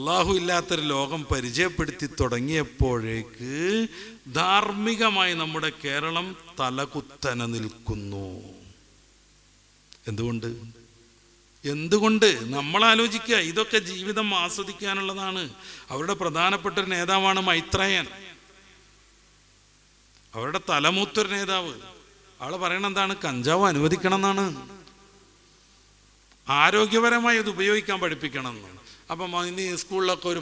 അള്ളാഹു ഇല്ലാത്തൊരു ലോകം പരിചയപ്പെടുത്തി തുടങ്ങിയപ്പോഴേക്ക് ധാർമ്മികമായി നമ്മുടെ കേരളം തലകുത്തനെ നിൽക്കുന്നു. എന്തുകൊണ്ട് നമ്മൾ ആലോചിക്കുക. ഇതൊക്കെ ജീവിതം ആസ്വദിക്കാനുള്ളതാണ്. അവരുടെ പ്രധാനപ്പെട്ട ഒരു നേതാവാണ് മൈത്രേയൻ, അവരുടെ തലമൂത്തൊരു നേതാവ്. ആള് പറയണ എന്താണ്? കഞ്ചാവ് അനുവദിക്കണം എന്നാണ്, ആരോഗ്യപരമായി അത് ഉപയോഗിക്കാൻ പഠിപ്പിക്കണം എന്നാണ്. അപ്പം ഇനി സ്കൂളിലൊക്കെ ഒരു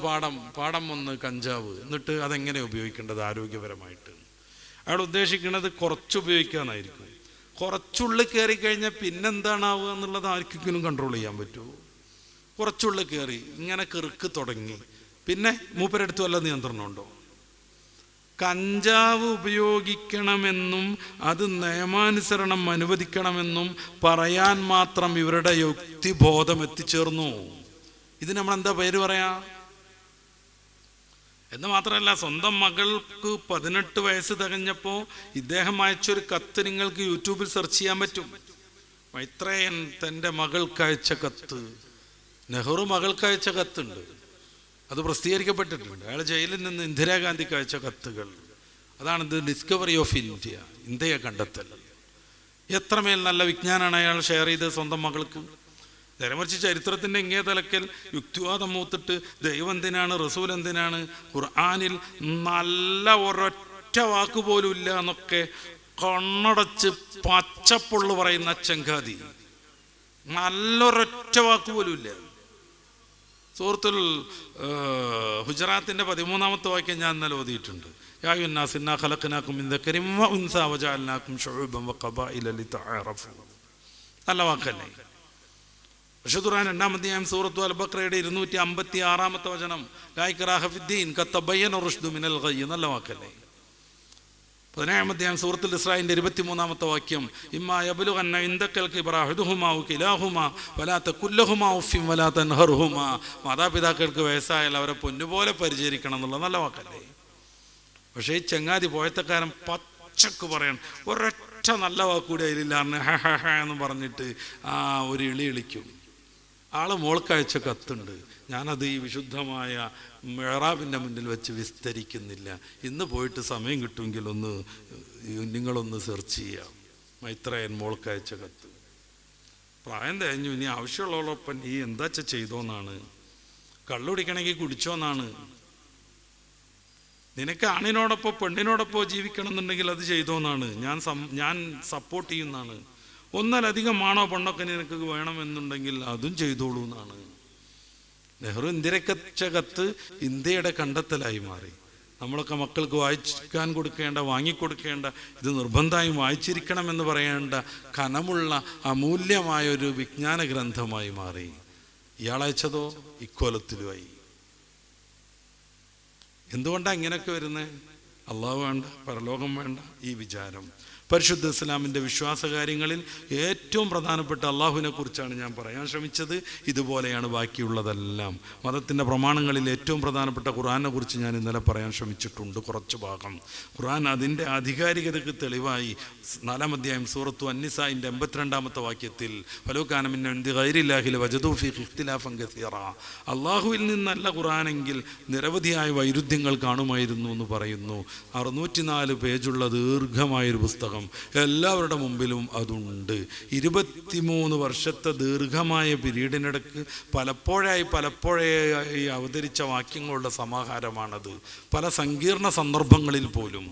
പാഠം വന്ന് കഞ്ചാവ്, എന്നിട്ട് അതെങ്ങനെ ഉപയോഗിക്കേണ്ടത് ആരോഗ്യപരമായിട്ട്. അയാൾ ഉദ്ദേശിക്കുന്നത് കുറച്ച് ഉപയോഗിക്കാനായിരിക്കും. കുറച്ചുള്ളിൽ കയറി കഴിഞ്ഞാൽ പിന്നെന്താണാവുക എന്നുള്ളത് ആർക്കെങ്കിലും കൺട്രോൾ ചെയ്യാൻ പറ്റുമോ? കുറച്ചുള്ളിൽ കയറി ഇങ്ങനെ കിറുക്ക് തുടങ്ങി, പിന്നെ മൂപ്പരെടുത്ത് വല്ല നിയന്ത്രണമുണ്ടോ? കഞ്ചാവ് ഉപയോഗിക്കണമെന്നും അത് നിയമാനുസരണം അനുവദിക്കണമെന്നും പറയാൻ മാത്രം ഇവരുടെ യുക്തിബോധം എത്തിച്ചേർന്നു. ഇത് നമ്മളെന്താ പേര് പറയാ? എന്ന് മാത്രമല്ല, സ്വന്തം മകൾക്ക് 18 വയസ്സ് തികഞ്ഞപ്പോൾ ഇദ്ദേഹം അയച്ചൊരു കത്ത് നിങ്ങൾക്ക് യൂട്യൂബിൽ സെർച്ച് ചെയ്യാൻ പറ്റും. മൈത്രേയൻ തൻ്റെ മകൾക്കയച്ച കത്ത്, നെഹ്റു മകൾക്കയച്ച കത്തുണ്ട്, അത് പ്രസിദ്ധീകരിക്കപ്പെട്ടിട്ടുണ്ട്. അയാൾ ജയിലിൽ നിന്ന് ഇന്ദിരാഗാന്ധിക്ക് അയച്ച കത്തുകൾ. അതാണ് ദി ഡിസ്കവറി ഓഫ് ഇന്ത്യ, ഇന്ത്യയെ കണ്ടെത്തൽ. എത്രമേൽ നല്ല വിജ്ഞാനമാണ് അയാൾ ഷെയർ ചെയ്തത് സ്വന്തം മകൾക്ക്. നേരെമറിച്ച് ചരിത്രത്തിൻ്റെ ഇങ്ങേ തലക്കൽ യുക്തിവാദം മൂത്തിട്ട് ദൈവം എന്തിനാണ്, റസൂൽ എന്തിനാണ്, ഖുർആനിൽ നല്ല ഒരൊറ്റ വാക്ക് പോലും ഇല്ല എന്നൊക്കെ കണ്ണടച്ച് പച്ചപ്പുള്ളു പറയുന്ന ചങ്കാതി, നല്ലൊരൊറ്റ വാക്ക് പോലും ഇല്ല. സൂറത്തുൽ ഹുജറാത്തിൻ്റെ 13-ാമത്തെ വാക്യം ഞാൻ ഇന്നലെ ഓതിയിട്ടുണ്ട്. യാ അയ്യുഹന്നാസ് ഇന്നാ ഖലഖനാകും മിൻ ദക്കരിൻ വ ഉൻസാ വജഅൽനാകും ശുഊബൻ വഖബാഇല ലിതഅറഫു. നല്ല വാക്കല്ലേ? വിശുദ്ധ ഖുർആൻ 2-ാം അധ്യായം സൂറത്തു അൽ ബഖറയുടെ 256-ാമത്തെ വചനം, ലാ ഇക്റാഹ ഫിദ്ദീൻ ഖദ് തബയ്യന റുശ്ദു മിനൽ ഗയ്യ്. നല്ല വാക്കല്ലേ? 17-ാം അധ്യായം സൂറത്തുൽ ഇസ്രാഇന്റെ 23-ാമത്തെ വാക്യം, ഇമ്മാ യബ്ലുഗന്ന ഇൻദകൽ കിബ്റ അഹദുഹുമാ ഔ കിലാഹുമാ വലാ തഖുൽ ലഹുമാ ഉഫിൻ വലാ തൻഹർഹുമാ. മാതാപിതാക്കൾക്ക് വയസ്സായാൽ അവരെ പൊന്നുപോലെ പരിചരിക്കണം എന്നുള്ള നല്ല വാക്കല്ലേ? പക്ഷേ ഈ ചങ്ങാതി പോയത്തക്കാരൻ പച്ചക്ക് പറയണം, ഒരൊറ്റ നല്ല വാക്കുകൂടി അതിലില്ല എന്ന് പറഞ്ഞിട്ട് ഒരു ഇളി ഇളിക്കും. ആള് മോൾക്കയച്ച കത്തുണ്ട്, ഞാനത് ഈ വിശുദ്ധമായ മെഹ്റാബിൻ്റെ മുന്നിൽ വെച്ച് വിസ്തരിക്കുന്നില്ല. ഇന്ന് പോയിട്ട് സമയം കിട്ടുമെങ്കിൽ നിങ്ങളൊന്ന് സെർച്ച് ചെയ്യാം. മൈത്രേയൻ മോൾക്കയച്ച കത്ത്. പ്രായം തേഞ്ഞു, ഇനി ആവശ്യമുള്ളവളൊപ്പം ഈ എന്താ ചെയ്തോന്നാണ്, കള്ളുടിക്കണമെങ്കിൽ കുടിച്ചോന്നാണ്, നിനക്ക് ആണിനോടൊപ്പം പെണ്ണിനോടൊപ്പം ജീവിക്കണം എന്നുണ്ടെങ്കിൽ അത് ചെയ്തോന്നാണ്, ഞാൻ സപ്പോർട്ട് ചെയ്യുന്നതാണ്. ഒന്നിലധികം ആണോ പെണ്ണൊക്കെ നിനക്ക് വേണമെന്നുണ്ടെങ്കിൽ അതും ചെയ്തോളൂ എന്നാണ്. നെഹ്റു ഇന്ത്യക്കച്ച കത്ത് ഇന്ത്യയുടെ കണ്ടെത്തലായി മാറി. നമ്മളൊക്കെ മക്കൾക്ക് വായിക്കാൻ കൊടുക്കേണ്ട, വാങ്ങിക്കൊടുക്കേണ്ട, ഇത് നിർബന്ധമായും വായിച്ചിരിക്കണമെന്ന് പറയേണ്ട കനമുള്ള അമൂല്യമായൊരു വിജ്ഞാന ഗ്രന്ഥമായി മാറി. ഇയാളയച്ചതോ ഇക്കോലത്തിലുമായി. എന്തുകൊണ്ടാണ് ഇങ്ങനെയൊക്കെ വരുന്നത്? അള്ളാഹു വേണ്ട, പരലോകം വേണ്ട, ഈ വിചാരം. പരിശുദ്ധ ഇസ്ലാമിൻ്റെ വിശ്വാസകാര്യങ്ങളിൽ ഏറ്റവും പ്രധാനപ്പെട്ട അള്ളാഹുവിനെ കുറിച്ചാണ് ഞാൻ പറയാൻ ശ്രമിച്ചത്. ഇതുപോലെയാണ് ബാക്കിയുള്ളതെല്ലാം. മതത്തിൻ്റെ പ്രമാണങ്ങളിൽ ഏറ്റവും പ്രധാനപ്പെട്ട ഖുർആനെ കുറിച്ച് ഞാൻ ഇന്നലെ പറയാൻ ശ്രമിച്ചിട്ടുണ്ട് കുറച്ച് ഭാഗം. ഖുർആൻ അതിൻ്റെ ആധികാരികതയ്ക്ക് തെളിവായി 4-ാം അധ്യായം സൂറത്തു അന്നിസാഇൻ്റെ 82-ാമത്തെ വാക്യത്തിൽ, ഫലോ കാന മിൻ ഇൻദി ഗൈരില്ലാഹി ലവജദൂ ഫീഹി ഇഖ്തിലാഫൻ കസീറ. അള്ളാഹുവിൽ നിന്നല്ല ഖുർആനെങ്കിൽ നിരവധിയായ വൈരുദ്ധ്യങ്ങൾ കാണുമായിരുന്നു എന്ന് പറയുന്നു. 604 പേജുള്ള ദീർഘമായൊരു പുസ്തകം എല്ലാവരുടെ മുമ്പിലും അതുണ്ട്. 23 വർഷത്തെ ദീർഘമായ പീരീഡിനിടക്ക് പലപ്പോഴായി അവതരിച്ച വാക്യങ്ങളുടെ സമാഹാരമാണത്. പല സങ്കീർണ സന്ദർഭങ്ങളിൽ പോലും.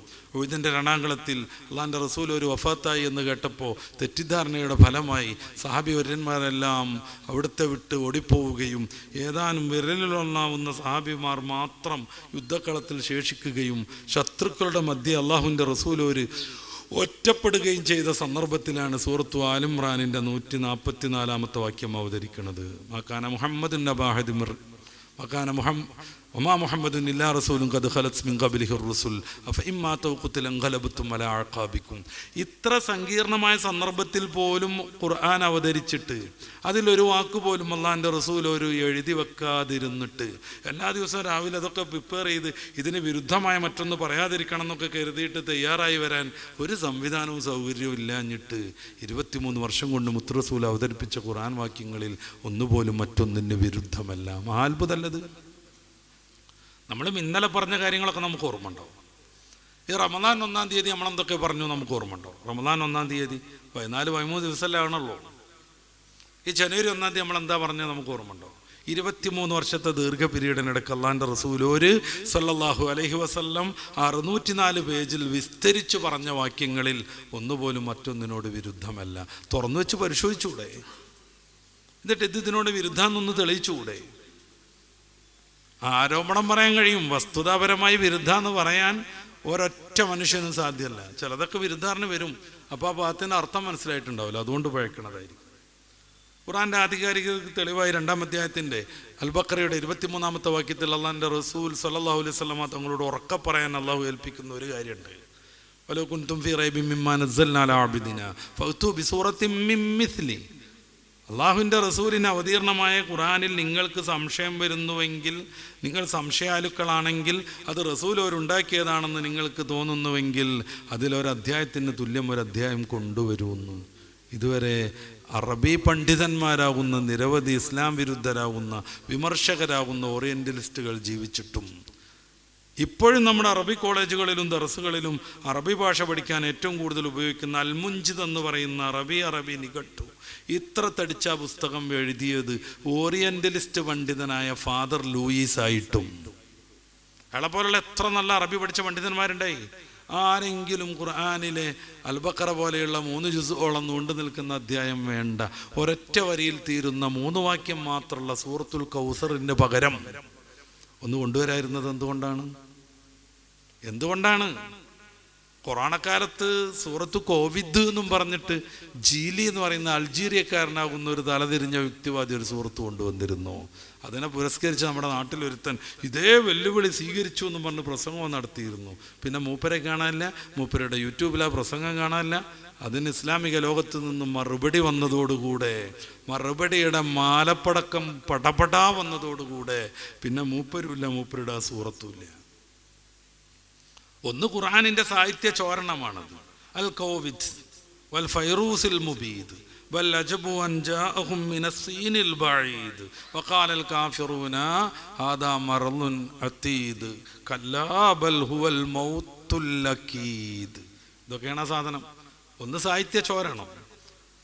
ഇതിൻ്റെ രണാങ്കളത്തിൽ അള്ളാൻ്റെ റസൂൽ ഒരു വഫാത്തായി എന്ന് കേട്ടപ്പോൾ തെറ്റിദ്ധാരണയുടെ ഫലമായി സഹാബിവര്യന്മാരെല്ലാം അവിടുത്തെ വിട്ട് ഓടിപ്പോവുകയും ഏതാനും വിരലിലൊന്നാവുന്ന സഹാബിമാർ മാത്രം യുദ്ധക്കളത്തിൽ ശേഷിക്കുകയും ശത്രുക്കളുടെ മധ്യ അള്ളാഹുവിൻ്റെ റസൂൽ ഒറ്റപ്പെടുകയും ചെയ്ത സന്ദർഭത്തിലാണ് സൂറത്തു ആൽ ഇംറാനിൻ്റെ 144-ാമത്തെ വാക്യം അവതരിക്കുന്നത്. മക്കാന മുഹമ്മദുൻ നബാഹദി മക്കാന ഒമാ മുഹമ്മദുൻ ഇല്ലാ റസൂലും ഖദ് ഖലത് മിൻ ഖബ്ലിഹി റുസുൽ അഫഇമ്മാ തൗഖുതില അൻഖലബതും അലാ അഖാബിക്കും. ഇത്ര സങ്കീർണമായ സന്ദർഭത്തിൽ പോലും ഖുർആൻ അവതരിച്ചിട്ട് അതിലൊരു വാക്ക് പോലും അള്ളാഹിൻ്റെ റസൂൽ എഴുതി വെക്കാതിരുന്നിട്ട് എല്ലാ ദിവസവും രാവിലെ അതൊക്കെ പ്രിപ്പയർ ചെയ്ത് ഇതിന് വിരുദ്ധമായ മറ്റൊന്ന് പറയാതിരിക്കണം എന്നൊക്കെ കരുതിയിട്ട് തയ്യാറായി വരാൻ ഒരു സംവിധാനവും സൗകര്യവും ഇല്ലാഞ്ഞിട്ട് 23 വർഷം കൊണ്ട് മുത്ത് റസൂൽ അവതരിപ്പിച്ച ഖുർആൻ വാക്യങ്ങളിൽ ഒന്നുപോലും മറ്റൊന്നിന് വിരുദ്ധമല്ല. മഹാത്ഭുതമല്ലത്? നമ്മളും ഇന്നലെ പറഞ്ഞ കാര്യങ്ങളൊക്കെ നമുക്ക് ഓർമ്മ ഉണ്ടാവും. ഈ റമദാൻ 1-ാം തീയതി നമ്മളെന്തൊക്കെ പറഞ്ഞു നമുക്ക് ഓർമ്മ ഉണ്ടാവും. റമദാൻ 1-ാം തീയതി 14-13 ദിവസമല്ലേ ആണല്ലോ. ഈ ജനുവരി 1-ാം തീയതി നമ്മളെന്താ പറഞ്ഞത് നമുക്ക് ഓർമ്മ ഉണ്ടാവും. 23 വർഷത്തെ ദീർഘ പീരീഡിനിടയ്ക്ക് അള്ളാൻ്റെ റസൂൽ സല്ലല്ലാഹു അലൈഹി വസല്ലം 604 പേജിൽ വിസ്തരിച്ചു പറഞ്ഞ വാക്യങ്ങളിൽ ഒന്നുപോലും മറ്റൊന്നിനോട് വിരുദ്ധമല്ല. തുറന്നു വെച്ച് പരിശോധിച്ചുകൂടെ? എന്നിട്ട് ഇതിനോട് വിരുദ്ധാന്നൊന്ന് തെളിയിച്ചുകൂടെ? ആരോപണം പറയാൻ കഴിയും, വസ്തുതാപരമായി വിരുദ്ധ എന്ന് പറയാൻ ഒരൊറ്റ മനുഷ്യനും സാധ്യമല്ല. ചിലതൊക്കെ വിരുദ്ധാറിന് വരും. അപ്പോൾ ആ ഭാഗത്തിൻ്റെ അർത്ഥം മനസ്സിലായിട്ടുണ്ടാവില്ല, അതുകൊണ്ട് പഴക്കണതായിരിക്കും. ഖുർആൻ്റെ ആധികാരിക തെളിവായി 2-ാം അധ്യായത്തിൻ്റെ അൽ-ബഖറയുടെ 23-ാമത്തെ വാക്യത്തിൽ അള്ളാഹിൻ്റെ റസൂൽ സല്ലല്ലാഹു അലൈഹി വസല്ലം തങ്ങളോട് ഉറക്കെ പറയാൻ അള്ളാഹു ഏൽപ്പിക്കുന്ന ഒരു കാര്യമുണ്ട്. വലൗ കുൻതും ഫീ റൈബിൻ മിമ്മാ നസ്സൽനാ അലാ അബ്ദിനാ ഫഅ്തു ബിസൂറത്തിൻ മിൻ മിസ്ലി. അള്ളാഹുവിൻ്റെ റസൂലിന് അവതീർണമായ ഖുർആനിൽ നിങ്ങൾക്ക് സംശയം വരുന്നുവെങ്കിൽ, നിങ്ങൾ സംശയാലുക്കളാണെങ്കിൽ, അത് റസൂൽ അവരുണ്ടാക്കിയതാണെന്ന് നിങ്ങൾക്ക് തോന്നുന്നുവെങ്കിൽ അതിലൊരധ്യായത്തിന് തുല്യം ഒരധ്യായം കൊണ്ടുവരുമെന്ന്. ഇതുവരെ അറബി പണ്ഡിതന്മാരാകുന്ന നിരവധി ഇസ്ലാം വിരുദ്ധരാകുന്ന വിമർശകരാകുന്ന ഓറിയൻ്റലിസ്റ്റുകൾ ജീവിച്ചിട്ടും ഇപ്പോഴും നമ്മുടെ അറബി കോളേജുകളിലും ദർസുകളിലും അറബി ഭാഷ പഠിക്കാൻ ഏറ്റവും കൂടുതൽ ഉപയോഗിക്കുന്ന അൽമുഞ്ചിദ് എന്ന് പറയുന്ന അറബി നിഘട്ടു, ഇത്ര തടിച്ച പുസ്തകം എഴുതിയത് ഓറിയൻ്റലിസ്റ്റ് പണ്ഡിതനായ ഫാദർ ലൂയിസ് ആയിട്ടും. അയാളെ പോലുള്ള എത്ര നല്ല അറബി പഠിച്ച പണ്ഡിതന്മാരുണ്ടായി. ആരെങ്കിലും ഖുർആനിലെ അൽ-ബഖറ പോലെയുള്ള 3 ജുസ്ഓളം നീണ്ടു നിൽക്കുന്ന അധ്യായം വേണ്ട, ഒരൊറ്റ വരിയിൽ തീരുന്ന 3 വാക്യം മാത്രമുള്ള സൂറത്തുൽ കൗസറിന് പകരം ഒന്ന് കൊണ്ടുവരായിരുന്നത് എന്തുകൊണ്ടാണ്? കൊറോണക്കാലത്ത് സൂറത്ത് കോവിഡ് എന്നും പറഞ്ഞിട്ട് ജീലി എന്ന് പറയുന്ന അൾജീരിയക്കാരനാകുന്ന ഒരു തലതിരിഞ്ഞ യുക്തിവാദി ഒരു സൂറത്ത് കൊണ്ടുവന്നിരുന്നു. അതിനെ പുരസ്കരിച്ച് നമ്മുടെ നാട്ടിലൊരുത്തൻ ഇതേ വെല്ലുവിളി സ്വീകരിച്ചു എന്നും പറഞ്ഞ് പ്രസംഗം നടത്തിയിരുന്നു. പിന്നെ മൂപ്പരെ കാണാനില്ല, മൂപ്പരുടെ യൂട്യൂബിൽ ആ പ്രസംഗം കാണാനില്ല. അതിന് ഇസ്ലാമിക ലോകത്ത് നിന്നും മറുപടി വന്നതോടുകൂടെ, മറുപടിയുടെ മാലപ്പടക്കം പടപടാ വന്നതോടുകൂടെ പിന്നെ മൂപ്പരുമില്ല, മൂപ്പരുടെ ആ സൂറത്തുമില്ല. ഒന്ന് ഖുർആനിൻ്റെ സാഹിത്യ ചോരണമാണത്. അൽ കോവിദ് വൽ ഫൈറൂസിൽ മുബീദ് ബൽ അജബു അൻ ജാഅഹും മിനസ്സീനിൽ ബഈദ് വഖാലൽ കാഫിറൂന ഹാദാ മർളുൻ അതീദ് കല്ലാ ബൽ ഹുവൽ മൗത്തുൽ അകീദ്. ഇതൊക്കെയാണ് ആ സാധനം. ഒന്ന് സാഹിത്യ ചോരണം.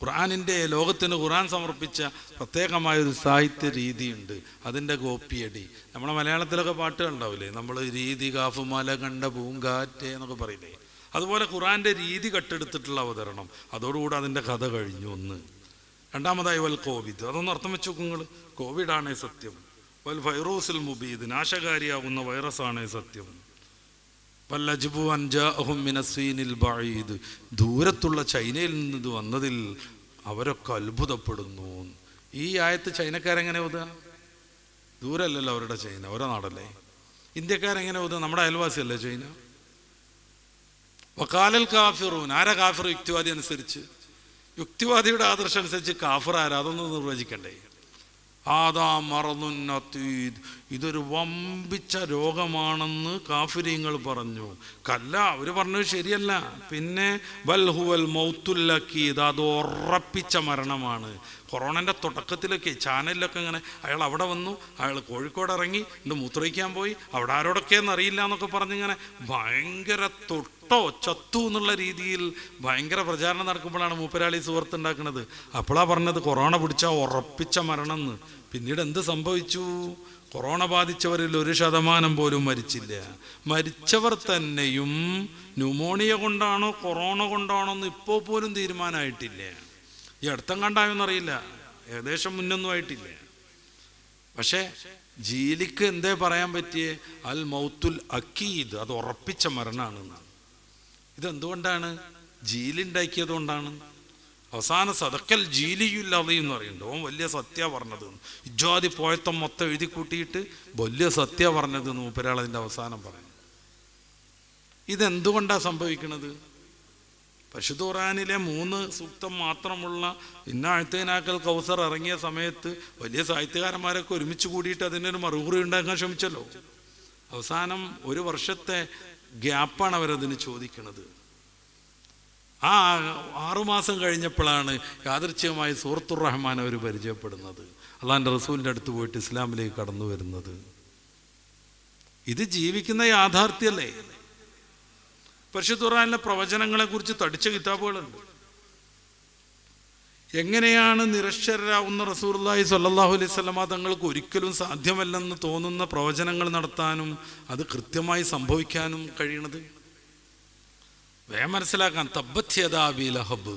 ഖുർആനിൻ്റെ ലോകത്തിന് ഖുർആൻ സമർപ്പിച്ച പ്രത്യേകമായൊരു സാഹിത്യ രീതിയുണ്ട്, അതിൻ്റെ കോപ്പിയടി. നമ്മുടെ മലയാളത്തിലൊക്കെ പാട്ടുകൾ ഉണ്ടാവില്ലേ, നമ്മൾ രീതി കാഫുമല കണ്ട പൂങ്കാറ്റ് എന്നൊക്കെ പറയില്ലേ, അതുപോലെ ഖുർആൻ്റെ രീതി കട്ടെടുത്തിട്ടുള്ള അവതരണം. അതോടുകൂടി അതിൻ്റെ കഥ കഴിഞ്ഞു. ഒന്ന്. രണ്ടാമതായി വൽ കോവിഡ്, അതൊന്ന് അർത്ഥം വെച്ച് നോക്കുങ്ങൾ. കോവിഡാണേ സത്യം. വൽ ഫൈറൂസിൽ മുബീദ്, നാശകാരിയാകുന്ന വൈറസാണേ സത്യം. വൽ അജ്ബു അൻ ജാഅഹും മിനസ്സീനിൽ ബഈദ്, ദൂരത്തുള്ള ചൈനയിൽ നിന്ന് ഇത് വന്നതിൽ അവരൊക്കെ അത്ഭുതപ്പെടുന്നു. ഈ ആയത്ത് ചൈനക്കാരെങ്ങനെ ഓതുക? ദൂരല്ലല്ലോ അവരുടെ ചൈന, അവരുടെ നാടല്ലേ. ഇന്ത്യക്കാരെങ്ങനെ ഓതുക? നമ്മുടെ അയൽവാസിയല്ലേ ചൈന. വഖാലൽ കാഫിറൂൻ, ആരാ കാഫിർ? യുക്തിവാദി അനുസരിച്ച്, യുക്തിവാദിയുടെ ആദർശം അനുസരിച്ച് കാഫിർ ആരാ? അതൊന്ന് നിർവചിക്കണ്ടേ. ആദാ മറന്നുൻ അതീദ്, ഇതൊരു വമ്പിച്ച രോഗമാണെന്ന് കാഫിരീങ്ങൾ പറഞ്ഞു. കല്ല, അവർ പറഞ്ഞത് ശരിയല്ല. പിന്നെ ബൽ ഹുവൽ മൗത്തുൽ അകീദ്, അത് ഉറപ്പിച്ച മരണമാണ്. കൊറോണൻ്റെ തുടക്കത്തിലൊക്കെ ചാനലിലൊക്കെ ഇങ്ങനെ അയാൾ അവിടെ വന്നു, അയാൾ കോഴിക്കോട് ഇറങ്ങി, എന്നിട്ട് മൂത്രയിക്കാൻ പോയി, അവിടെ ആരോടൊക്കെയെന്ന് അറിയില്ല എന്നൊക്കെ പറഞ്ഞിങ്ങനെ ഭയങ്കര തൊട്ടോ ചത്തു എന്നുള്ള രീതിയിൽ ഭയങ്കര പ്രചാരണം നടക്കുമ്പോഴാണ് മൂപ്പരാളി സുഹൃത്ത് ഉണ്ടാക്കുന്നത്. അപ്പോഴാണ് പറഞ്ഞത് കൊറോണ പിടിച്ചാൽ ഉറപ്പിച്ച മരണം എന്ന്. പിന്നീട് എന്ത് സംഭവിച്ചു? കൊറോണ ബാധിച്ചവരിൽ 1% പോലും മരിച്ചില്ല. മരിച്ചവർ തന്നെയും ന്യൂമോണിയ കൊണ്ടാണോ കൊറോണ കൊണ്ടാണോ എന്ന് ഇപ്പോൾ പോലും തീരുമാനമായിട്ടില്ല. ഈ അടുത്തം കണ്ടായോന്നറിയില്ല, ഏകദേശം മുന്നൊന്നും ആയിട്ടില്ല. പക്ഷേ ജീലിക്ക് എന്തേ പറയാൻ പറ്റിയേ? അൽ മൗത്തുൽ അക്കീദ്, അത് ഉറപ്പിച്ച മരണമാണെന്ന്. ഇതെന്തുകൊണ്ടാണ്? ജീലുണ്ടാക്കിയത് കൊണ്ടാണ്. അവസാന സദക്കൽ ജീലിയുല്ലാതെ എന്ന് പറയുന്നുണ്ട്. ഓൻ വലിയ സത്യ പറഞ്ഞത്, ഇജ്ജാതി പോയത്തം മൊത്തം എഴുതി കൂട്ടിയിട്ട് വലിയ സത്യ പറഞ്ഞത് മൂപ്പരാൾ അതിൻ്റെ അവസാനം പറഞ്ഞു. ഇതെന്തുകൊണ്ടാണ് സംഭവിക്കുന്നത്? പരിശുദ്ധ ഖുർആനിലെ 3 സൂക്തം മാത്രമുള്ള ഇന്നാഴ്ത്തേനാക്കൽ കൗസർ ഇറങ്ങിയ സമയത്ത് വലിയ സാഹിത്യകാരന്മാരൊക്കെ ഒരുമിച്ച് കൂടിയിട്ട് അതിനൊരു മറുകുറി ഉണ്ടാക്കാൻ ശ്രമിച്ചല്ലോ. അവസാനം 1 വർഷത്തെ ഗ്യാപ്പാണ് അവരതിന് ചോദിക്കുന്നത്. ആ 6 മാസം കഴിഞ്ഞപ്പോഴാണ് യാദൃച്ഛികമായി സൂറത്തുർ റഹ്മാൻ അവർ പരിചയപ്പെടുന്നത്. അള്ളാഹിൻ്റെ റസൂലിൻ്റെ അടുത്ത് പോയിട്ട് ഇസ്ലാമിലേക്ക് കടന്നു വരുന്നത്. ഇത് ജീവിക്കുന്ന യാഥാർത്ഥ്യമല്ലേ? പരിശുദ്ധ ഖുർആനിലെ പ്രവചനങ്ങളെ കുറിച്ച് തടിച്ച കിതാബുകളുണ്ട്. എങ്ങനെയാണ് നിരക്ഷരരാവുന്ന റസൂലുള്ളാഹി സ്വല്ലല്ലാഹു അലൈഹി വസല്ലമ തങ്ങൾക്ക് ഒരിക്കലും സാധ്യമല്ലെന്ന് തോന്നുന്ന പ്രവചനങ്ങൾ നടത്താനും അത് കൃത്യമായി സംഭവിക്കാനും കഴിയണത്? വേഗം മനസ്സിലാക്കാൻ. തബ്ബത് യദാ അബീ ലഹബ്,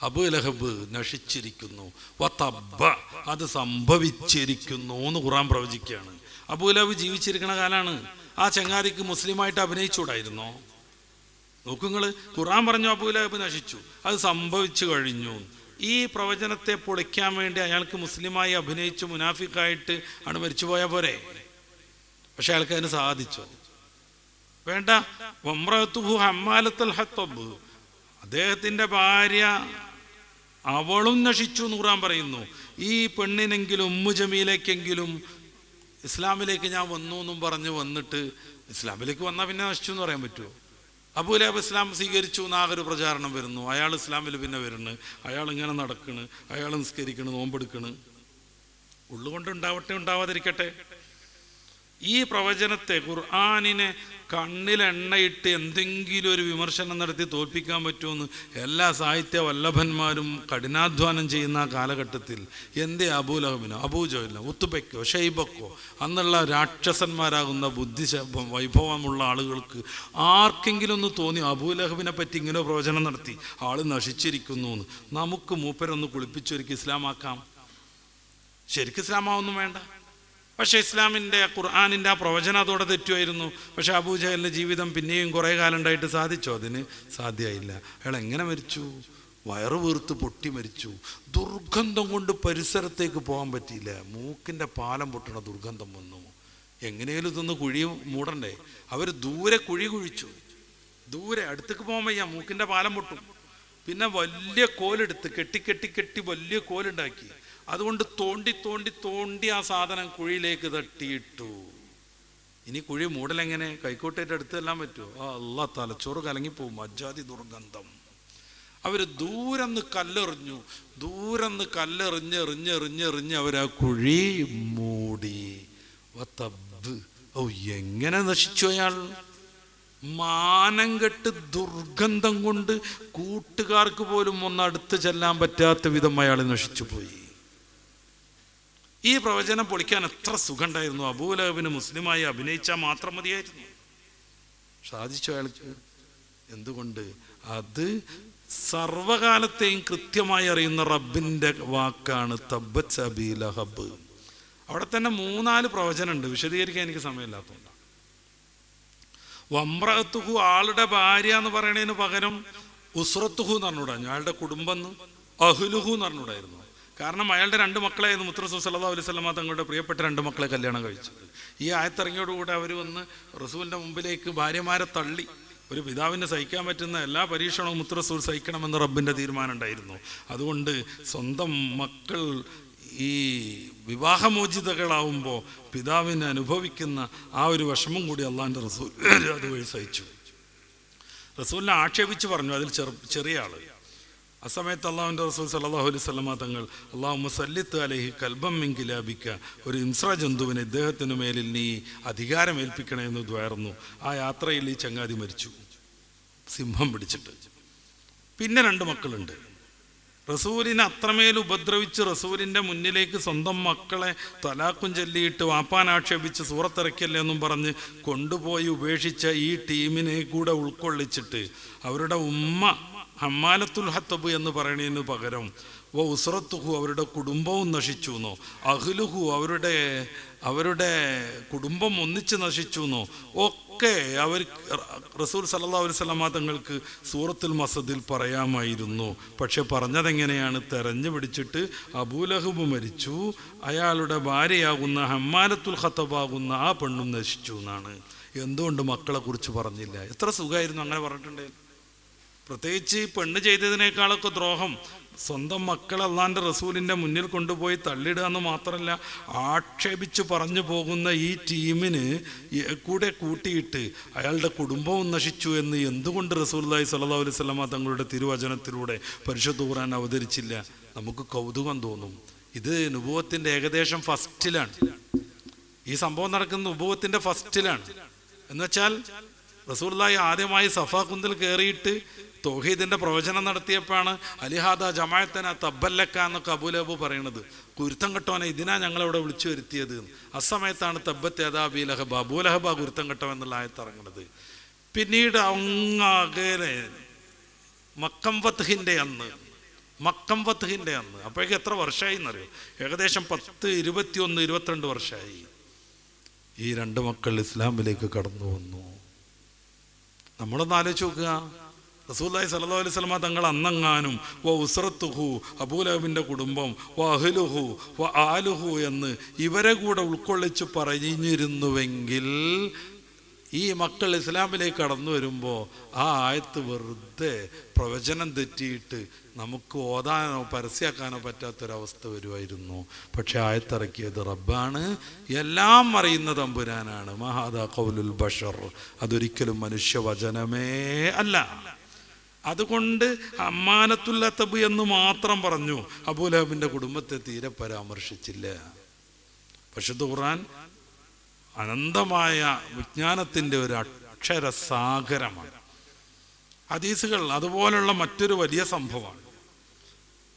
അബൂ ലഹബ് നശിച്ചിരിക്കുന്നു, വതബ്ബ, അത് സംഭവിച്ചിരിക്കുന്നു എന്ന് ഖുർആൻ പ്രവചിക്കുകയാണ്. അബൂ ലഹബ് ജീവിച്ചിരിക്കുന്ന കാലാണ്. ആ ചങ്ങാതിക്ക് മുസ്ലിമായിട്ട് അഭിനയിച്ചൂടായിരുന്നോ? നോക്കുങ്ങൾ, ഖുർആൻ പറഞ്ഞു അബൂ ലഹബ് നശിച്ചു, അത് സംഭവിച്ചു കഴിഞ്ഞു. ഈ പ്രവചനത്തെ പൊളിക്കാൻ വേണ്ടി അയാൾക്ക് മുസ്ലിമായി അഭിനയിച്ച് മുനാഫിക്കായിട്ട് ആണ് മരിച്ചുപോയാൽ പോരെ? പക്ഷെ അയാൾക്ക് അതിന് സാധിച്ചോ? വേണ്ട. വമ്രത്തുഹു ഹമ്മാലത്തുൽ ഹത്തബ്, അദ്ദേഹത്തിൻ്റെ ഭാര്യ അവളും നശിച്ചു എന്ന് ഖുർആൻ പറയുന്നു. ഈ പെണ്ണിനെങ്കിലും ഉമ്മു ജമീലേക്കെങ്കിലും ഇസ്ലാമിലേക്ക് ഞാൻ വന്നു എന്നും പറഞ്ഞ് വന്നിട്ട് ഇസ്ലാമിലേക്ക് വന്നാൽ പിന്നെ നശിച്ചു എന്ന് പറയാൻ പറ്റുമോ? അബൂ ലഹബ് ഇസ്ലാം സ്വീകരിച്ചു എന്നാകൊരു പ്രചാരണം വരുന്നു, അയാൾ ഇസ്ലാമിൽ പിന്നെ വരുന്നു, അയാൾ ഇങ്ങനെ നടക്കണ്, അയാൾ നിസ്കരിക്കണ്, നോമ്പെടുക്കണ്. ഉള്ളുകൊണ്ട് ഉണ്ടാവട്ടെ ഉണ്ടാവാതിരിക്കട്ടെ. ഈ പ്രവചനത്തെ, ഖുർആനിനെ കണ്ണിലെണ്ണയിട്ട് എന്തെങ്കിലും ഒരു വിമർശനം നടത്തി തോൽപ്പിക്കാൻ പറ്റുമെന്ന് എല്ലാ സാഹിത്യ വല്ലഭന്മാരും കഠിനാധ്വാനം ചെയ്യുന്ന ആ കാലഘട്ടത്തിൽ എന്തേ അബൂ ലഹബിനോ അബൂ ജഹലിനോ ഉത്തുബയ്ക്കോ ഷൈബക്കോ അന്നുള്ള രാക്ഷസന്മാരാകുന്ന ബുദ്ധി വൈഭവമുള്ള ആളുകൾക്ക് ആർക്കെങ്കിലും ഒന്ന് തോന്നി അബൂ ലഹബിനെ പറ്റി ഇങ്ങനെ പ്രവചനം നടത്തി ആൾ നശിച്ചിരിക്കുന്നു എന്ന്? നമുക്ക് മൂപ്പരൊന്ന് കുളിപ്പിച്ചൊരുക്കി ഇസ്ലാമാക്കാം. ശരിക്കും ഇസ്ലാമാവൊന്നും വേണ്ട. പക്ഷേ ഇസ്ലാമിൻ്റെ ഖുർആനിൻ്റെ ആ പ്രവചനം അതോടെ തെറ്റുമായിരുന്നു. പക്ഷെ അബൂ ജഹലിൻ്റെ ജീവിതം പിന്നെയും കുറേ കാലം ഉണ്ടായിട്ട് സാധിച്ചോ? അതിന് സാധ്യമായില്ല. അയാൾ എങ്ങനെ മരിച്ചു? വയറ് വീർത്ത് പൊട്ടി മരിച്ചു. ദുർഗന്ധം കൊണ്ട് പരിസരത്തേക്ക് പോകാൻ പറ്റിയില്ല. മൂക്കിൻ്റെ പാലം പൊട്ടണ ദുർഗന്ധം വന്നു. എങ്ങനെയും ഇതൊന്ന് കുഴി മൂടണ്ടേ? അവർ ദൂരെ കുഴി കുഴിച്ചു. ദൂരെ, അടുത്തേക്ക് പോകാൻ വയ്യ, മൂക്കിൻ്റെ പാലം പൊട്ടും. പിന്നെ വലിയ കോലെടുത്ത് കെട്ടി കെട്ടി കെട്ടി വലിയ കോലുണ്ടാക്കി. അതുകൊണ്ട് തോണ്ടി തോണ്ടി തോണ്ടി ആ സാധനം കുഴിയിലേക്ക് തട്ടിയിട്ടു. ഇനി കുഴി മൂടലെങ്ങനെ? കൈക്കോട്ടേറ്റ് അടുത്തെല്ലാം പറ്റുമോ? അല്ലാ, തലച്ചോറ് കലങ്ങിപ്പോവും. അജാതി ദുർഗന്ധം. അവർ ദൂരന്ന് കല്ലെറിഞ്ഞു. ദൂരന്ന് കല്ലെറിഞ്ഞ് എറിഞ്ഞെറിഞ്ഞെറിഞ്ഞ് അവർ ആ കുഴി മൂടി. ഓ, എങ്ങനെ നശിച്ചു അയാൾ! മാനം കെട്ട് ദുർഗന്ധം കൊണ്ട് കൂട്ടുകാർക്ക് പോലും ഒന്ന് അടുത്ത് ചെല്ലാൻ പറ്റാത്ത വിധം അയാൾ നശിച്ചുപോയി. ഈ പ്രവചനം പൊളിക്കാൻ എത്ര സുഖമുണ്ടായിരുന്നു! അബൂ ലഹബിന് മുസ്ലിമായി അഭിനയിച്ചാൽ മാത്രം മതിയായിരുന്നു. സാധിച്ചു അയാൾക്ക്. എന്തുകൊണ്ട്? അത് സർവകാലത്തെയും കൃത്യമായി അറിയുന്ന റബ്ബിൻ്റെ വാക്കാണ്. തബ്ബത് അബീ ലഹബ്. അവിടെ തന്നെ 3-4 പ്രവചനമുണ്ട്, വിശദീകരിക്കാൻ എനിക്ക് സമയമില്ലാത്തതുകൊണ്ട്. വമ്രത്തുഹു, ആളുടെ ഭാര്യ എന്ന് പറയണതിന് പകരം ഉസ്രത്തുഹു എന്ന് പറഞ്ഞുകൂടാ, അയാളുടെ കുടുംബം എന്ന് അഹ്ലുഹു എന്ന് പറഞ്ഞുകൂടായിരുന്നു. കാരണം അയാളുടെ 2 മക്കളായിരുന്നു മുത്ത് റസൂൽ സല്ലല്ലാഹു അലൈഹി വസല്ലമ തങ്ങളുടെ പ്രിയപ്പെട്ട 2 മക്കളെ കല്യാണം കഴിച്ചത്. ഈ ആയത്തിറങ്ങിയോടുകൂടെ അവർ വന്ന് റസൂലിൻ്റെ മുമ്പിലേക്ക് ഭാര്യമാരെ തള്ളി. ഒരു പിതാവിന് സഹിക്കാൻ പറ്റുന്ന എല്ലാ പരീക്ഷണവും മുത്ത് റസൂൽ സഹിക്കണമെന്ന് റബ്ബിൻ്റെ തീരുമാനം ഉണ്ടായിരുന്നു. അതുകൊണ്ട് സ്വന്തം മക്കൾ ഈ വിവാഹമോചിതകളാവുമ്പോൾ പിതാവിന് അനുഭവിക്കുന്ന ആ ഒരു വിഷമം കൂടി അള്ളാഹിൻ്റെ റസൂൽ അതുവഴി സഹിച്ചു. റസൂലിനെ ആക്ഷേപിച്ച് പറഞ്ഞു അതിൽ ചെറിയ ആള്. ആ സമയത്ത് അള്ളാഹുവിൻ്റെ റസൂൽ സല്ലല്ലാഹു അലൈഹി വസല്ലമ തങ്ങൾ അല്ലാഹുമ്മ സല്ലിത്ത് അലൈഹി കൽബം മിൻ കിലാബിക, ഒരു ഇൻസ്ര ജന്തുവിന് ഇദ്ദേഹത്തിന് മേലിൽ നീ അധികാരമേൽപ്പിക്കണമെന്ന് ദ്വാർന്നു. ആ യാത്രയിൽ ഈ ചങ്ങാതി മരിച്ചു, സിംഹം പിടിച്ചിട്ട്. പിന്നെ 2 മക്കളുണ്ട്. റസൂലിനെ അത്രമേൽ ഉപദ്രവിച്ച് റസൂലിൻ്റെ മുന്നിലേക്ക് സ്വന്തം മക്കളെ തലാക്കും ചൊല്ലിയിട്ട് വാപ്പാനാക്ഷേപിച്ച് സൂറത്തിറക്കിയല്ലേ എന്നും പറഞ്ഞ് കൊണ്ടുപോയി ഉപേക്ഷിച്ച ഈ ടീമിനെ കൂടെ ഉൾക്കൊള്ളിച്ചിട്ട് അവരുടെ ഉമ്മ ഹമ്മാലത്തുൽ ഹത്തബ് എന്ന് പറയുന്നതിന് പകരം ഉസ്രത്തുഹു, അവരുടെ കുടുംബവും നശിച്ചു എന്നോ, അഹ്ലുഹു, അവരുടെ കുടുംബം ഒന്നിച്ച് നശിച്ചു എന്നോ ഒക്കെ അവർ റസൂൽ സല്ലല്ലാഹു അലൈഹി വസല്ലമ തങ്ങൾക്ക് സൂറത്തുൽ മസദിൽ പറയാമായിരുന്നു. പക്ഷെ പറഞ്ഞതെങ്ങനെയാണ്? തെരഞ്ഞു പിടിച്ചിട്ട് അബൂ ലഹബ് മരിച്ചു, അയാളുടെ ഭാര്യയാകുന്ന ഹമ്മാലത്തുൽ ഹത്തബാകുന്ന ആ പെണ്ണും നശിച്ചു എന്നാണ്. എന്തുകൊണ്ട് മക്കളെ കുറിച്ച് പറഞ്ഞില്ല? എത്ര സുഖമായിരുന്നു അങ്ങനെ പറഞ്ഞിട്ടുണ്ടേ. പ്രത്യേകിച്ച് പെണ്ണ് ചെയ്തതിനേക്കാളൊക്കെ ദ്രോഹം സ്വന്തം മക്കൾ അള്ളാൻ്റെ റസൂലിൻ്റെ മുന്നിൽ കൊണ്ടുപോയി തള്ളിടുക എന്ന് മാത്രമല്ല, ആക്ഷേപിച്ച് പറഞ്ഞു പോകുന്ന ഈ ടീമിന് കൂടെ കൂട്ടിയിട്ട് അയാളുടെ കുടുംബവും നശിച്ചു എന്ന് എന്തുകൊണ്ട് റസൂലുള്ളാഹി സ്വല്ലല്ലാഹു അലൈഹി വസല്ലമ തങ്ങളുടെ തിരുവചനത്തിലൂടെ പരിശുദ്ധ ഖുർആൻ അവതരിച്ചില്ല? നമുക്ക് കൗതുകം തോന്നും. ഇത് നുബുവത്തിൻ്റെ ഏകദേശം ഫസ്റ്റിലാണ്. ഈ സംഭവം നടക്കുന്ന നുബുവത്തിൻ്റെ ഫസ്റ്റിലാണ്. എന്നുവെച്ചാൽ റസൂലുള്ളാഹി ആദ്യമായി സഫാ കുന്നിൽ കയറിയിട്ട് തൗഹീദിന്റെ പ്രവചനം നടത്തിയപ്പോഴാണ് അലിഹാദ ജമാഅത്തന തബ്ബല്ലക്ക എന്നൊക്കെ അബൂലഹബ് പറയണത്. കുരുത്തം കെട്ടവനെ ഇതിനാ ഞങ്ങളവിടെ വിളിച്ചു വരുത്തിയത്. അസമയത്താണ് തബ്ബത്ത് യദാ അബീ ലഹബ്, അബൂലഹബ കുരുത്തം കെട്ടവൻ എന്നുള്ള ആയത്ത് ഇറങ്ങുന്നത്. പിന്നീട് അങ്ങകലെ മക്കം ഫത്ഹിന്റെ അന്ന് അപ്പോഴേക്കും എത്ര വർഷമായി എന്നറിയോ? ഏകദേശം 10, 21, 22 വർഷമായി. ഈ 2 മക്കൾ ഇസ്ലാമിലേക്ക് കടന്നു വന്നു. നമ്മളൊന്ന് ആലോചിച്ച് നോക്കുക. റസൂലുള്ളാഹി സ്വല്ലല്ലാഹു അലൈഹി വസല്ലമ തങ്ങൾ അന്നെങ്ങാനും വ ഉസ്റത്തുഹു, അബൂലഹബിൻ്റെ കുടുംബം, വ അഹ്ലുഹു വ ആലുഹു എന്ന് ഇവരെ കൂടെ ഉൾക്കൊള്ളിച്ച് പറഞ്ഞിരുന്നുവെങ്കിൽ ഈ മക്കൾ ഇസ്ലാമിലേക്ക് കടന്നു വരുമ്പോൾ ആ ആയത്ത് വെറുതെ പ്രവചനം തെറ്റിയിട്ട് നമുക്ക് ഓതാനോ പരസ്യമാക്കാനോ പറ്റാത്തൊരവസ്ഥ വരുമായിരുന്നു. പക്ഷെ ആയത്തിറക്കിയത് റബ്ബാണ്, എല്ലാം അറിയുന്ന തമ്പുരാനാണ്. മഹാദാ ഖൗലുൽ ബഷർ, അതൊരിക്കലും മനുഷ്യവചനമേ അല്ല. അതുകൊണ്ട് അമ്മാനത്തുൽ അതബ് എന്ന് മാത്രം പറഞ്ഞു, അബൂലഹബിൻ്റെ കുടുംബത്തെ തീരെ പരാമർശിച്ചില്ല. പരിശുദ്ധ ഖുർആൻ അനന്തമായ വിജ്ഞാനത്തിൻ്റെ ഒരു അക്ഷരസാഗരമാണ്. ഹദീസുകൾ അതുപോലുള്ള മറ്റൊരു വലിയ സംഭവമാണ്.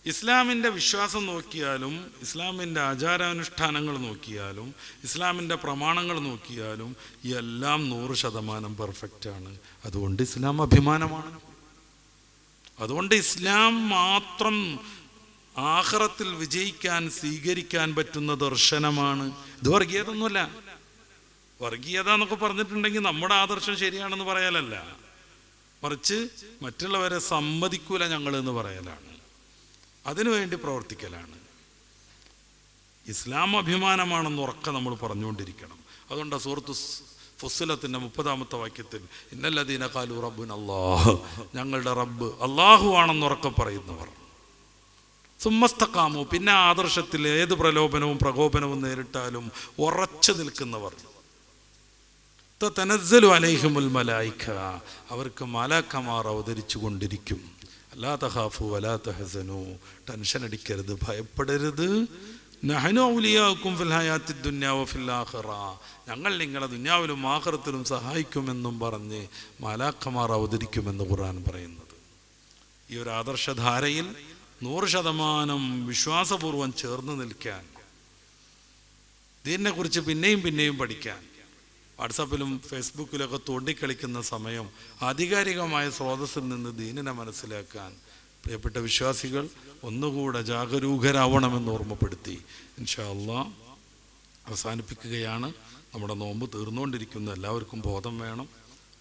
ഇസ്ലാമിൻ്റെ വിശ്വാസം നോക്കിയാലും, ഇസ്ലാമിൻ്റെ ആചാരാനുഷ്ഠാനങ്ങൾ നോക്കിയാലും, ഇസ്ലാമിൻ്റെ പ്രമാണങ്ങൾ നോക്കിയാലും എല്ലാം 100% പെർഫെക്റ്റാണ്. അതുകൊണ്ട് ഇസ്ലാം അഭിമാനമാണ്. അതുകൊണ്ട് ഇസ്ലാം മാത്രം ആഖിറത്തിൽ വിജയിക്കാൻ സ്വീകരിക്കാൻ പറ്റുന്ന ദർശനമാണ്. ഇത് വർഗീയതൊന്നുമല്ല. വർഗീയത എന്നൊക്കെ പറഞ്ഞിട്ടുണ്ടെങ്കിൽ നമ്മുടെ ആദർശം ശരിയാണെന്ന് പറയാലല്ല, മറിച്ച് മറ്റുള്ളവരെ സമ്മതിക്കൂല ഞങ്ങൾ എന്ന് പറയലാണ്, അതിനുവേണ്ടി പ്രവർത്തിക്കലാണ്. ഇസ്ലാം അഭിമാനമാണെന്ന് ഉറക്കെ നമ്മൾ പറഞ്ഞുകൊണ്ടിരിക്കണം. അതുകൊണ്ട് സൂറത്ത് ഫുസ്സിലത്തിൻ്റെ 30-ാമത്തെ വാക്യത്തിൽ ഇന്നല്ലദീന ഖാലു റബ്ബുന അല്ലാഹ്, ഞങ്ങളുടെ റബ്ബ് അല്ലാഹു ആണെന്ന് ഉറക്കെ പറയുന്നവർ, സുമ്മസ്തഖാമു, പിന്നെ ആദർശത്തിൽ ഏത് പ്രലോഭനവും പ്രകോപനവും നേരിട്ടാലും ഉറച്ചു നിൽക്കുന്നവർ, തനസ്സലു അലൈഹിമുൽ മലായിക, അവർക്ക് മലാക്കമാർ അവതരിച്ചു കൊണ്ടിരിക്കും. അല്ലാ തഖാഫു വലാ തഹ്സനു, ടെൻഷൻ അടിക്കരുത്, ഭയപ്പെടരുത്. നഹ്നു ഔലിയാഉക്കും ഫിൽ ഹയാത്തിദ് ദുനിയ വഫിൽ ആഖിറ, ഞങ്ങൾ നിങ്ങളെ ദുനിയാവിലും ആഖിറത്തിലും സഹായിക്കുമെന്നും പറഞ്ഞ് മലാക്കമാർ അവതരിക്കുമെന്ന് ഖുർആൻ പറയുന്നത്. ഈ ഒരു ആദർശധാരയിൽ 100% വിശ്വാസപൂർവം ചേർന്ന് നിൽക്കാൻ, ഇതിനെക്കുറിച്ച് പിന്നെയും പഠിക്കാൻ, വാട്സാപ്പിലും ഫേസ്ബുക്കിലൊക്കെ തോണ്ടിക്കളിക്കുന്ന സമയം ആധികാരികമായ സ്രോതസ്സിൽ നിന്ന് ദീനിനെ മനസ്സിലാക്കാൻ പ്രിയപ്പെട്ട വിശ്വാസികൾ ഒന്നുകൂടെ ജാഗരൂകരാവണമെന്ന് ഓർമ്മപ്പെടുത്തി ഇൻഷാ അല്ലാഹ് അവസാനിപ്പിക്കുകയാണ്. നമ്മുടെ നോമ്പ് തീർന്നുകൊണ്ടിരിക്കുന്ന എല്ലാവർക്കും ബോധം വേണം.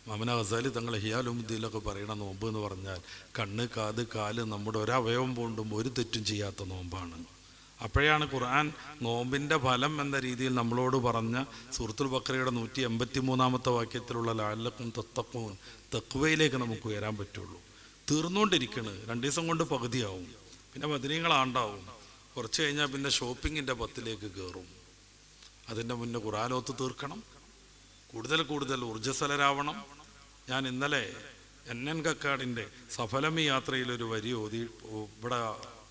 മമന ഗസാലി തങ്ങൾ ഹിയാലുമുദ്ദീലൊക്കെ പറയണ നോമ്പ് എന്ന് പറഞ്ഞാൽ കണ്ണ്, കാത്, കാല്, നമ്മുടെ ഒരവയവം കൊണ്ടും ഒരു തെറ്റും ചെയ്യാത്ത നോമ്പാണ്. അപ്പോഴാണ് ഖുർആൻ നോമ്പിൻ്റെ ഫലം എന്ന രീതിയിൽ നമ്മളോട് പറഞ്ഞ സൂറത്തുൽ ബഖറയുടെ 183-ാമത്തെ വാക്യത്തിലുള്ള ലഅല്ലക്കും തത്തഖൂൻ, തഖ്വയിലേക്ക് നമുക്ക് ഉയരാൻ പറ്റുള്ളൂ. തീർന്നുകൊണ്ടിരിക്കണ്, 2 ദിവസം കൊണ്ട് പകുതിയാവും, പിന്നെ ബദരീങ്ങളാണ്ടാവും, കുറച്ച് കഴിഞ്ഞാൽ പിന്നെ ഷോപ്പിങ്ങിൻ്റെ 10ലേക്ക് കയറും. അതിൻ്റെ മുന്നേ ഖുർആനോത്ത് തീർക്കണം, കൂടുതൽ ഊർജ്ജസ്വലരാവണം. ഞാൻ ഇന്നലെ NN കക്കാടിൻ്റെ സഫലമി യാത്രയിലൊരു വരി ഓതി ഇവിടെ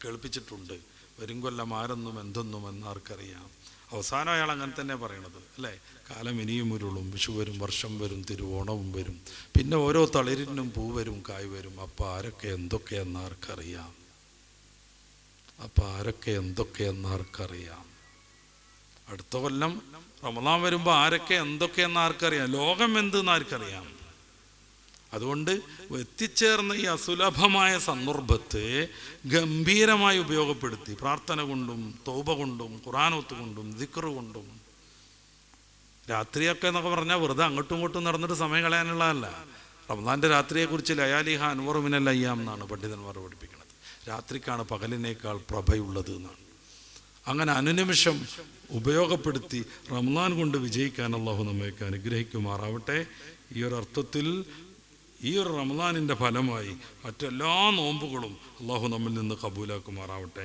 കേൾപ്പിച്ചിട്ടുണ്ട്. വരും കൊല്ലം ആരെന്നും എന്തെന്നും എന്നാർക്കറിയാം. അവസാനം അയാൾ അങ്ങനെ തന്നെ പറയണത് അല്ലേ? കാലം ഇനിയും ഉരുളും, വിഷു വരും, വർഷം വരും, തിരുവോണവും വരും, പിന്നെ ഓരോ തളിരിനും പൂ വരും, കായ് വരും. അപ്പം ആരൊക്കെ എന്തൊക്കെയെന്നാർക്കറിയാം. അടുത്ത കൊല്ലം റമളാൻ വരുമ്പോൾ ആരൊക്കെ എന്തൊക്കെയെന്നാർക്കറിയാം. ലോകം എന്തെന്ന് ആർക്കറിയാം. അതുകൊണ്ട് എത്തിച്ചേർന്ന ഈ അസുലഭമായ സന്ദർഭത്തെ ഗംഭീരമായി ഉപയോഗപ്പെടുത്തി പ്രാർത്ഥന കൊണ്ടും തൗബ കൊണ്ടും ഖുർആനോത്ത് കൊണ്ടും ദിക്ർ കൊണ്ടും. രാത്രിയൊക്കെ എന്നൊക്കെ പറഞ്ഞാൽ വെറുതെ അങ്ങോട്ടും ഇങ്ങോട്ടും നടന്നിട്ട് സമയം കളയാനുള്ളതല്ല. റമദാൻ്റെ രാത്രിയെക്കുറിച്ച് ലയാലിഹ അൻവറു മിനൽ അയ്യാം എന്നാണ് പണ്ഡിതന്മാർ പഠിപ്പിക്കുന്നത്. രാത്രിക്കാണ് പകലിനേക്കാൾ പ്രഭയുള്ളത് എന്നാണ്. അങ്ങനെ അനുനിമിഷം ഉപയോഗപ്പെടുത്തി റമദാൻ കൊണ്ട് വിജയിക്കാൻ അല്ലാഹു നമ്മയൊക്കെ അനുഗ്രഹിക്കുമാറാവട്ടെ. ഈ ഒരു അർത്ഥത്തിൽ ഈ ഒരു റമദാനിൻ്റെ ഫലമായി മറ്റെല്ലാ നോമ്പുകളും അല്ലാഹു നമ്മിൽ നിന്ന് കബൂലാക്കുമാറാവട്ടെ.